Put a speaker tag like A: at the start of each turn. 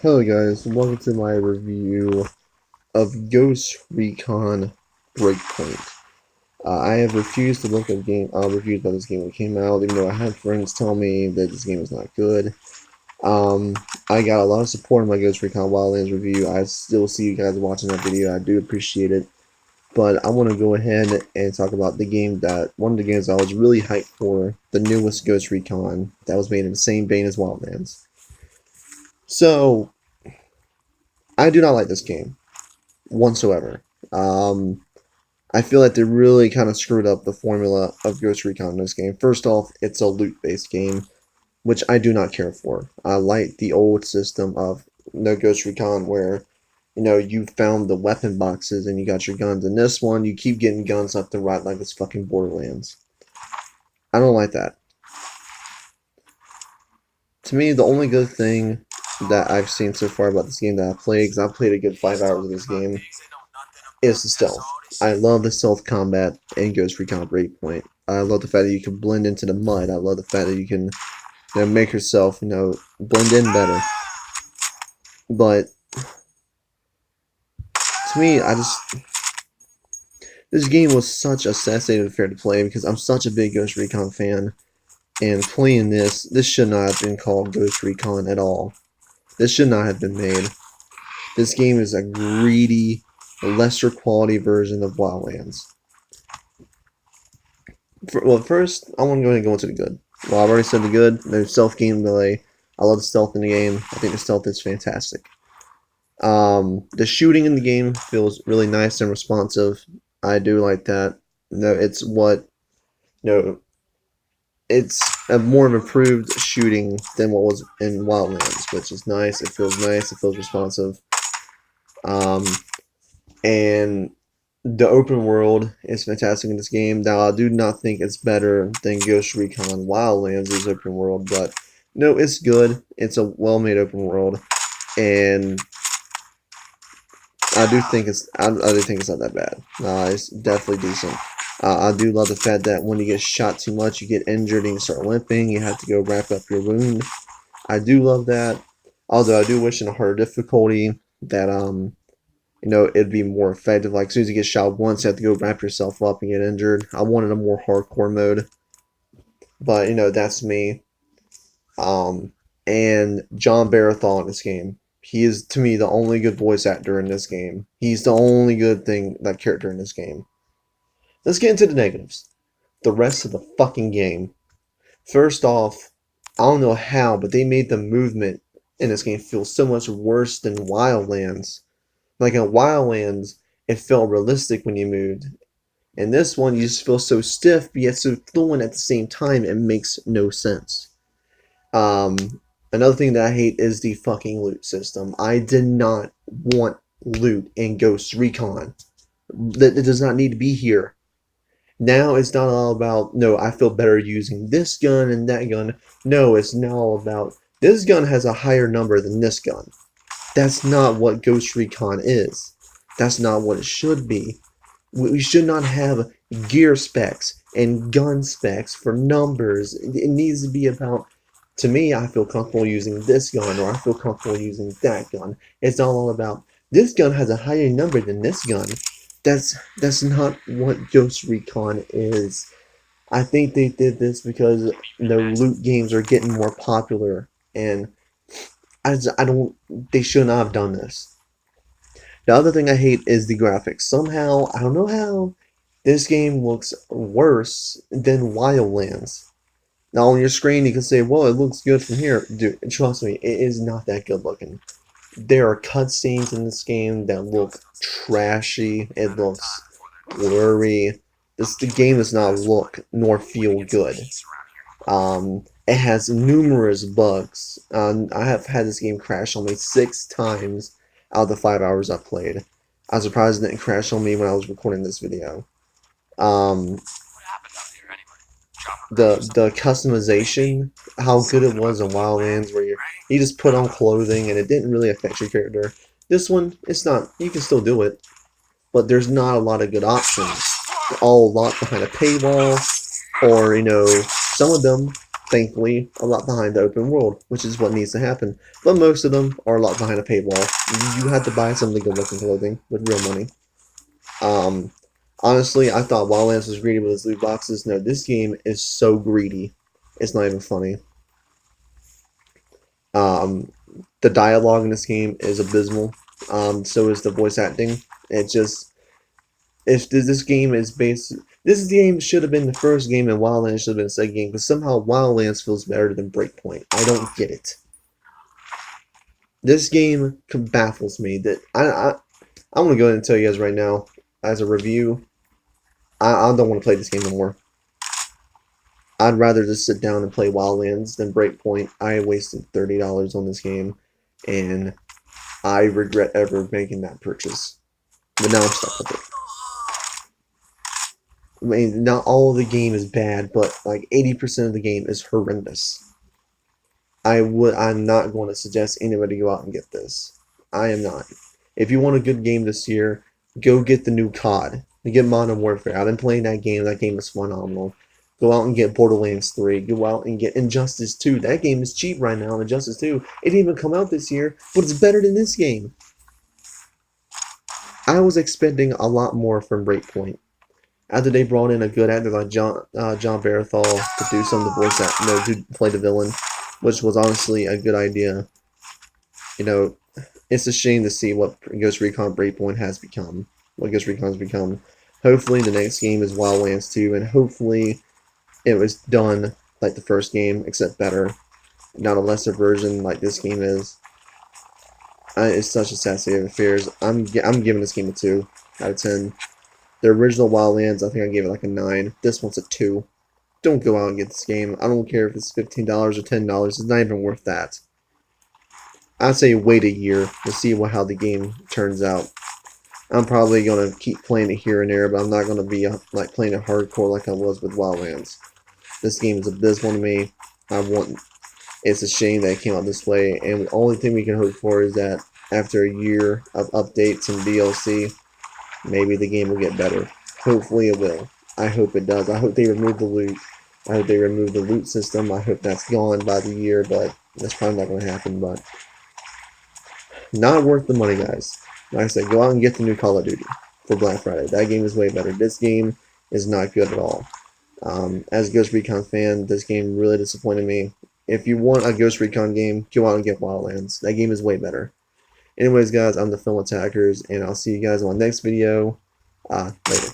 A: Hello guys, welcome to my review of Ghost Recon Breakpoint. I have refused to look at reviews about this game when it came out, even though I had friends tell me that this game is not good. Um, I got a lot of support in my Ghost Recon Wildlands review. I still see you guys watching that video. I do appreciate it. But I want to go ahead and talk about one of the games I was really hyped for, the newest Ghost Recon that was made in the same vein as Wildlands. So, I do not like this game whatsoever. Um, I feel like they really kind of screwed up the formula of Ghost Recon in this game. First off, it's a loot-based game, which I do not care for. I like the old system of no Ghost Recon where, you found the weapon boxes and you got your guns. In this one, you keep getting guns left and right like it's fucking Borderlands. I don't like that. To me, the only good thing that I've seen so far about this game that I played, because I've played a good 5 hours of this game, is the stealth. I love the stealth combat in Ghost Recon Breakpoint. I love the fact that you can blend into the mud. I love the fact that you can, make yourself, blend in better. But to me, this game was such a sensational affair to play because I'm such a big Ghost Recon fan. And playing this should not have been called Ghost Recon at all. This should not have been made. This game is a greedy, lesser quality version of Wildlands. First, I want to go ahead and go into the good. Well, I've already said the good. There's stealth gameplay. I love the stealth in the game. I think the stealth is fantastic. The shooting in the game feels really nice and responsive. I do like that. It's it's a more improved shooting than what was in Wildlands, which is nice. It feels nice. It feels responsive. And the open world is fantastic in this game. Now, I do not think it's better than Ghost Recon Wildlands' open world, but no, it's good. It's a well-made open world, and I do think it's not that bad. It's definitely decent. I do love the fact that when you get shot too much, you get injured and you start limping. You have to go wrap up your wound. I do love that. Although I do wish in a harder difficulty that it'd be more effective. Like, as soon as you get shot once, you have to go wrap yourself up and get injured. I wanted a more hardcore mode. But, that's me. And John Barathon in this game. He is, to me, the only good voice actor in this game. He's the only good character in this game. Let's get into the negatives. The rest of the fucking game. First off, I don't know how, but they made the movement in this game feel so much worse than Wildlands. Like in Wildlands, it felt realistic when you moved. In this one, you just feel so stiff, but yet so fluent at the same time. It makes no sense. Another thing that I hate is the fucking loot system. I did not want loot in Ghost Recon. That it does not need to be here. Now it's not all about, no, I feel better using this gun and that gun. No, it's now all about, this gun has a higher number than this gun. That's not what Ghost Recon is. That's not what it should be. We should not have gear specs and gun specs for numbers. It needs to be about, to me, I feel comfortable using this gun or I feel comfortable using that gun. It's not all about, this gun has a higher number than this gun. That's not what Ghost Recon is. I think they did this because the loot games are getting more popular, and I don't. They should not have done this. The other thing I hate is the graphics. Somehow, I don't know how, this game looks worse than Wildlands. Now on your screen, you can say, "Well, it looks good from here." Dude, trust me, it is not that good looking. There are cutscenes in this game that look trashy. It looks blurry. The game does not look nor feel good. It has numerous bugs. I have had this game crash on me 6 times out of the 5 hours I've played. I'm surprised it didn't crash on me when I was recording this video. Um, the customization, how good it was in Wildlands, where you just put on clothing and it didn't really affect your character. This one, it's not. You can still do it, but there's not a lot of good options. They're all locked behind a paywall, or some of them thankfully, a lot behind the open world, which is what needs to happen. But most of them are a lot behind a paywall. You have to buy some legal looking clothing with real money. Um, Honestly, I thought Wildlands was greedy with its loot boxes. No, this game is so greedy. It's not even funny. Um, the dialogue in this game is abysmal. So is the voice acting. It just if this game is based. This game should have been the first game, and Wildlands should have been the second game. But somehow Wildlands feels better than Breakpoint. I don't get it. This game baffles me. That I'm gonna go ahead and tell you guys right now, as a review, I don't want to play this game anymore. I'd rather just sit down and play Wildlands than Breakpoint. I wasted $30 on this game, and I regret ever making that purchase. But now I'm stuck with it. I mean, not all of the game is bad, but like 80% of the game is horrendous. I'm not going to suggest anybody go out and get this. I am not. If you want a good game this year, go get the new COD. Get Modern Warfare. I've been playing that game. That game is phenomenal. Go out and get Borderlands 3. Go out and get Injustice 2. That game is cheap right now. Injustice 2. It didn't even come out this year, but it's better than this game. I was expecting a lot more from Breakpoint. After they brought in a good actor like John Barathol to do some of the voice act, to play the villain, which was honestly a good idea. It's a shame to see what Ghost Recon Breakpoint has become. What Ghost Recon's become. Hopefully the next game is Wildlands 2, and hopefully it was done like the first game, except better. Not a lesser version like this game is. It's such a sad state of affairs. I'm giving this game a 2 out of 10. The original Wildlands, I think I gave it like a 9. This one's a 2. Don't go out and get this game. I don't care if it's $15 or $10. It's not even worth that. I'd say wait a year to see how the game turns out. I'm probably going to keep playing it here and there, but I'm not going to be like playing it hardcore like I was with Wildlands. This game is abysmal to me. It's a shame that it came out this way, and the only thing we can hope for is that after a year of updates and DLC, maybe the game will get better. Hopefully it will. I hope it does. I hope they remove the loot. I hope they remove the loot system. I hope that's gone by the year, but that's probably not going to happen. But not worth the money, guys. Like I said, go out and get the new Call of Duty for Black Friday. That game is way better. This game is not good at all. As a Ghost Recon fan, this game really disappointed me. If you want a Ghost Recon game, go out and get Wildlands. That game is way better. Anyways, guys, I'm the Film Attackers, and I'll see you guys on my next video. Later.